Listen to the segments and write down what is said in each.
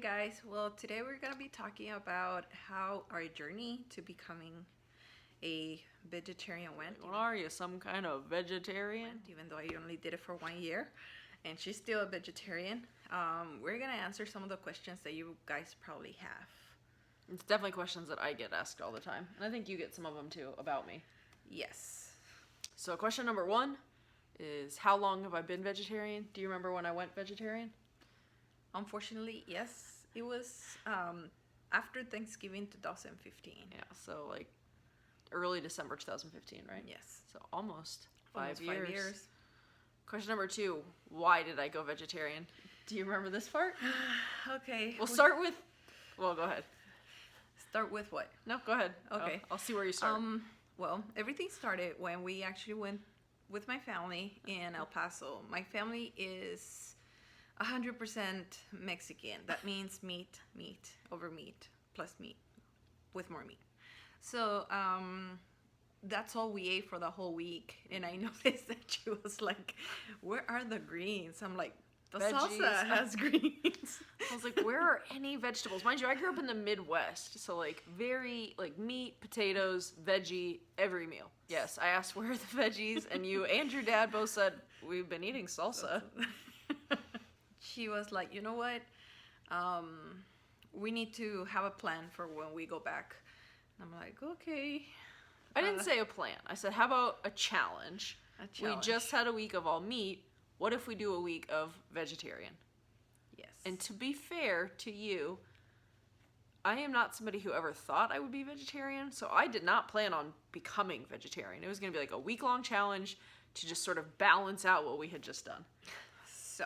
guys. Well, today we're going to be talking about how our journey to becoming a vegetarian went. Well, are you some kind of vegetarian? Even though I only did it for 1 year and she's still a vegetarian. We're going to answer some of the questions that you guys probably have. It's definitely questions that I get asked all the time. And I think you get some of them too about me. Yes. So question number 1 is, how long have I been vegetarian? Do you remember when I went vegetarian? Unfortunately, yes. It was after Thanksgiving 2015. Yeah, so like early December 2015, right? Yes. So almost 5 years. Question number 2, why did I go vegetarian? Do you remember this part? Okay. We'll start with, well, go ahead. Start with what? No, go ahead. Okay. I'll see where you start. Well, everything started when we actually went with my family in El Paso. My family is 100% Mexican. That means meat over meat, plus meat, with more meat. So that's all we ate for the whole week. And I noticed that she was like, where are the greens? I'm like, the Veggies. salsa has greens. I was like, where are any vegetables? Mind you, I grew up in the Midwest, so like very like meat, potatoes, veggie, every meal. Yes, I asked where are the veggies, and you and your dad both said we've been eating salsa. She was like, you know what? We need to have a plan for when we go back. And I'm like, okay. I didn't say a plan. I said, how about a challenge? We just had a week of all meat. What if we do a week of vegetarian? Yes. And to be fair to you, I am not somebody who ever thought I would be vegetarian, so I did not plan on becoming vegetarian. It was going to be like a week-long challenge to just sort of balance out what we had just done. So,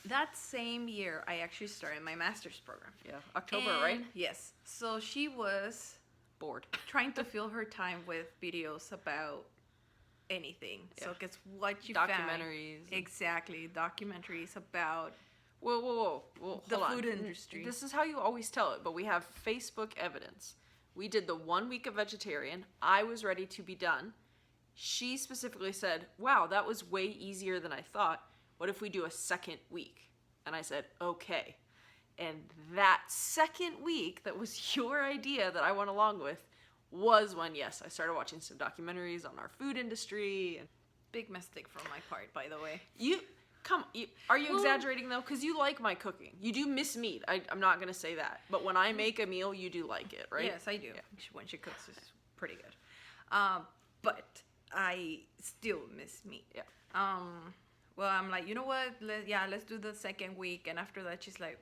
that same year, I actually started my master's program. Yeah, October, right? Yes. So she was Bored. trying to fill her time with videos about anything. Yeah. So guess what you Documentaries. found? Exactly. Documentaries about Whoa. the Hold food on. industry. This is how you always tell it, but we have Facebook evidence. We did the 1 week of vegetarian. I was ready to be done. She specifically said, wow, that was way easier than I thought. What if we do a second week? And I said, okay. And that second week, that was your idea that I went along with, was when, yes, I started watching some documentaries on our food industry. And big mistake from my part, by the way. Are you exaggerating though? Because you like my cooking. You do miss meat. I'm not going to say that. But when I make a meal, you do like it, right? Yes, I do. Yeah. When she cooks, it's pretty good. But I still miss meat. Yeah. Well, I'm like, you know what? Let's do the second week. And after that, she's like,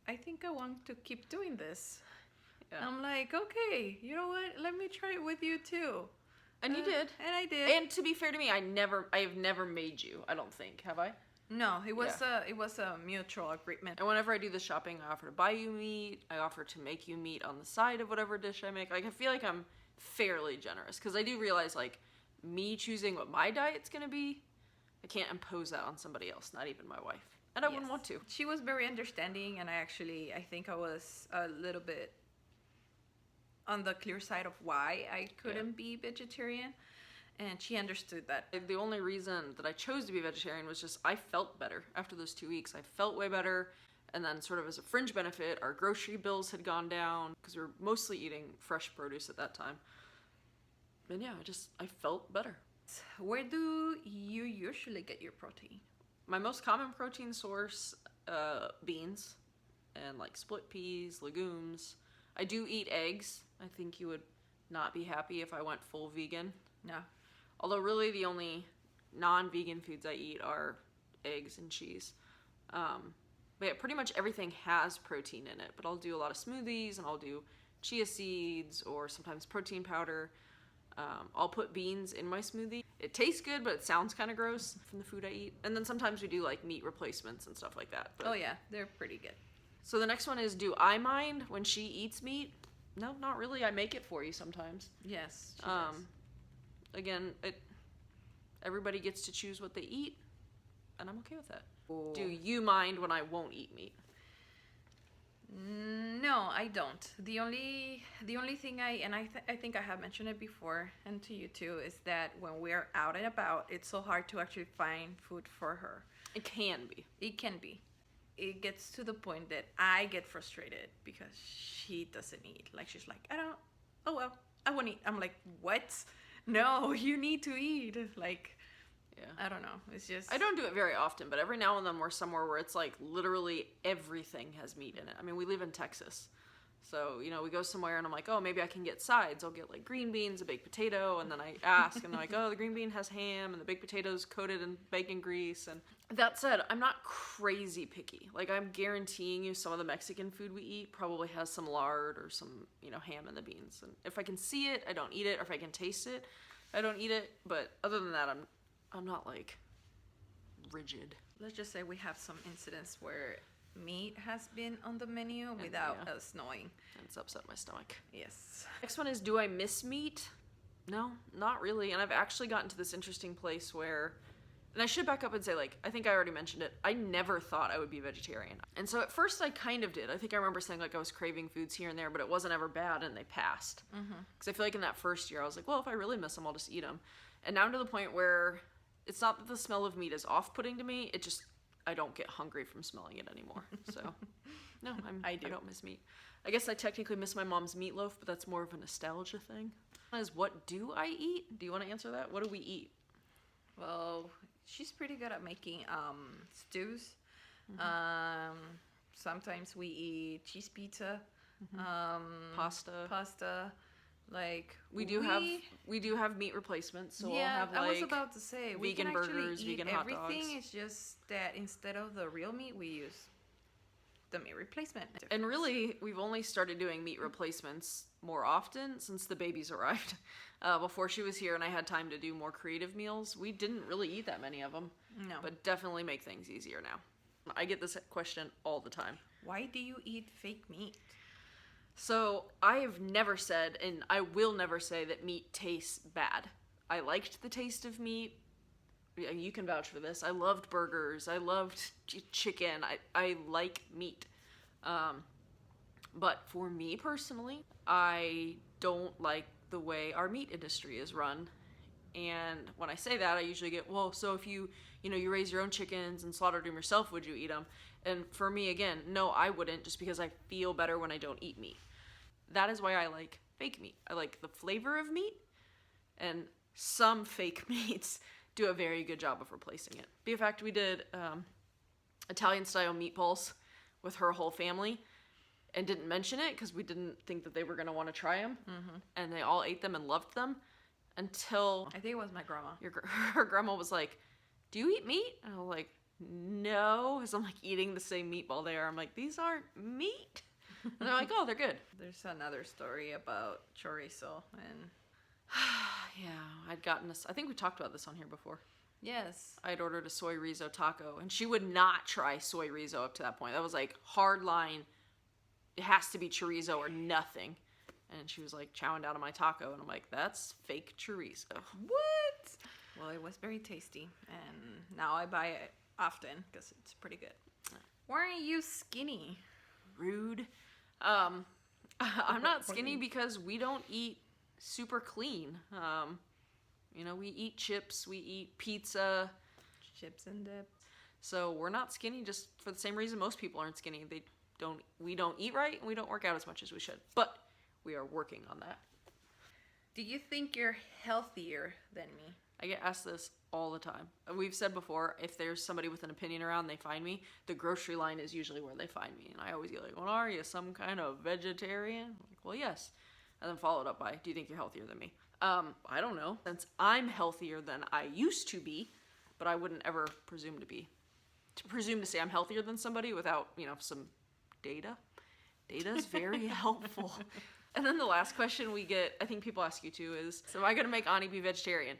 I think I want to keep doing this. Yeah. I'm like, okay, you know what? Let me try it with you too. And you did. And I did. And to be fair to me, I have never made you, I don't think, have I? No, it was a mutual agreement. And whenever I do the shopping, I offer to buy you meat. I offer to make you meat on the side of whatever dish I make. Like, I feel like I'm fairly generous because I do realize, like, me choosing what my diet's going to be, I can't impose that on somebody else, not even my wife. And I wouldn't want to. She was very understanding, and I think I was a little bit on the clear side of why I couldn't be vegetarian, and she understood that. The only reason that I chose to be vegetarian was just I felt better after those 2 weeks. I felt way better, and then sort of as a fringe benefit, our grocery bills had gone down because we were mostly eating fresh produce at that time. And yeah, I felt better. Where do you usually get your protein? My most common protein source, beans and like split peas, legumes. I do eat eggs. I think you would not be happy if I went full vegan. No. Although really the only non-vegan foods I eat are eggs and cheese. But yeah, pretty much everything has protein in it. But I'll do a lot of smoothies, and I'll do chia seeds or sometimes protein powder. I'll put beans in my smoothie. It tastes good, but it sounds kind of gross from the food I eat. And then sometimes we do like meat replacements and stuff like that. But... oh yeah, they're pretty good. So the next one is, do I mind when she eats meat? No, not really. I make it for you sometimes. Yes, she does. Again, everybody gets to choose what they eat, and I'm okay with that. Ooh. Do you mind when I won't eat meat? No, I don't. The only thing I think I have mentioned it before, and to you too, is that when we're out and about, it's so hard to actually find food for her. It can be. It can be. it gets to the point that I get frustrated because she doesn't eat. Like, she's like, I don't, oh well, I won't eat. I'm like, what? No, you need to eat. Like, Yeah. I don't know. It's just, I don't do it very often, but every now and then we're somewhere where it's like literally everything has meat in it. I mean, we live in Texas. So, you know, we go somewhere and I'm like, oh, maybe I can get sides. I'll get like green beans, a baked potato, and then I ask and they're like, oh, the green bean has ham and the baked potato's coated in bacon grease. And that said, I'm not crazy picky. Like, I'm guaranteeing you some of the Mexican food we eat probably has some lard or some, you know, ham in the beans. And if I can see it, I don't eat it. Or if I can taste it, I don't eat it. But other than that, I'm not like rigid. let's just say we have some incidents where meat has been on the menu without yeah. us knowing. And it's upset my stomach. Yes. Next one is, do I miss meat? No, not really. And I've actually gotten to this interesting place where, and I should back up and say, like, I think I already mentioned it, I never thought I would be vegetarian. And so at first I kind of did. I think I remember saying, like, I was craving foods here and there, but it wasn't ever bad, and they passed. Because I feel like in that first year I was like, well, if I really miss them, I'll just eat them. And now I'm to the point where it's not that the smell of meat is off-putting to me, it just, I don't get hungry from smelling it anymore. So, no, I don't miss meat. I guess I technically miss my mom's meatloaf, but that's more of a nostalgia thing. Is what do I eat? Do you want to answer that? What do we eat? Well, she's pretty good at making stews. Sometimes we eat cheese pizza, Pasta. Like, We do have meat replacements, so yeah, we'll have I was like about to say we vegan can actually burgers, eat vegan hot dogs. everything. It's just that instead of the real meat, we use the meat replacement. And really, we've only started doing meat replacements more often since the babies arrived. Before she was here and I had time to do more creative meals, we didn't really eat that many of them. No. But definitely make things easier now. I get this question all the time. Why do you eat fake meat? So I have never said, and I will never say, that meat tastes bad. I liked the taste of meat. You can vouch for this. I loved burgers. I loved chicken. I like meat. But for me personally, I don't like the way our meat industry is run. And when I say that, I usually get, well, so if you raise your own chickens and slaughtered them yourself, would you eat them? And for me, again, no, I wouldn't, just because I feel better when I don't eat meat. That is why I like fake meat. I like the flavor of meat, and some fake meats do a very good job of replacing it. Be a fact, we did Italian-style meatballs with her whole family, and didn't mention it because we didn't think that they were going to want to try them, and they all ate them and loved them until I think it was my grandma. her grandma was like, do you eat meat? And I was like, no, because I'm like eating the same meatball there. I'm like, these aren't meat. And they're like, oh, they're good. There's another story about chorizo, and Yeah, I'd gotten this. I think we talked about this on here before. yes, I'd ordered a soy rizo taco, and she would not try soy rizo up to that point. That was like hard line. It has to be chorizo or nothing. And she was like chowing down on my taco, and I'm like, that's fake chorizo. what? Well, it was very tasty, and now I buy it often because it's pretty good. Why aren't you skinny? Rude. I'm not skinny because we don't eat super clean. We eat chips, we eat pizza. Chips and dip. So we're not skinny just for the same reason most people aren't skinny. We don't eat right, and we don't work out as much as we should. But we are working on that. Do you think you're healthier than me? I get asked this all the time. We've said before, if there's somebody with an opinion around, they find me. The grocery line is usually where they find me. And I always get like, well, are you some kind of vegetarian? I'm like, well, yes. And then followed up by, do you think you're healthier than me? I don't know. Since I'm healthier than I used to be, but I wouldn't ever presume to say I'm healthier than somebody without, some data. Data is very helpful. And then the last question we get, I think people ask you too, is, so am I going to make Ani be vegetarian?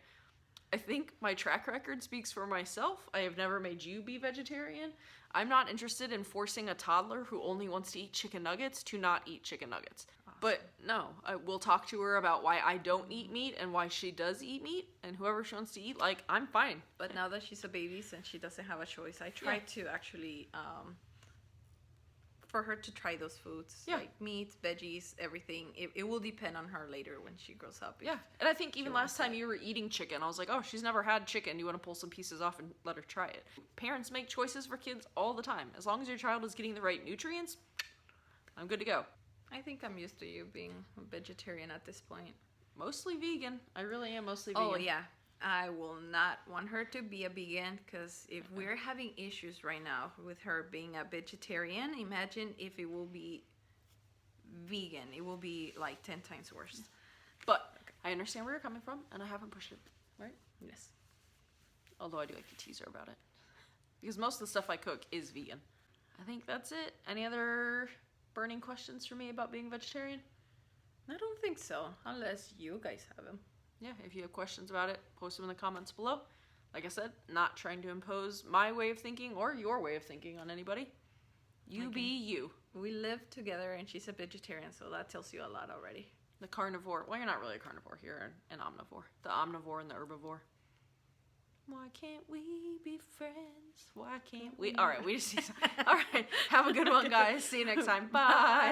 I think my track record speaks for myself. I have never made you be vegetarian. I'm not interested in forcing a toddler who only wants to eat chicken nuggets to not eat chicken nuggets. Awesome. But no, I will talk to her about why I don't eat meat and why she does eat meat. And whoever she wants to eat, I'm fine. But now that she's a baby, since she doesn't have a choice, I try to actually for her to try those foods, Yeah. like meat, veggies, everything. It will depend on her later when she grows up. Yeah, and I think even wants last time that. you were eating chicken, I was like, oh, she's never had chicken. You want to pull some pieces off and let her try it. Parents make choices for kids all the time. As long as your child is getting the right nutrients, I'm good to go. I think I'm used to you being a vegetarian at this point. Mostly vegan. I really am mostly vegan. Oh, yeah. I will not want her to be a vegan because if we're having issues right now with her being a vegetarian, imagine if it will be vegan. It will be like 10 times worse. But I understand where you're coming from, and I haven't pushed it, right? Yes. Although I do like to tease her about it. Because most of the stuff I cook is vegan. I think that's it. Any other burning questions for me about being vegetarian? I don't think so, unless you guys have them. Yeah, if you have questions about it, post them in the comments below. Like I said, not trying to impose my way of thinking or your way of thinking on anybody. You be you. We live together and she's a vegetarian, so that tells you a lot already. The carnivore. Well, you're not really a carnivore. You're an omnivore. The omnivore and the herbivore. Why can't we be friends? Why can't we? All right, we just. All right. Have a good one, guys. See you next time. Bye.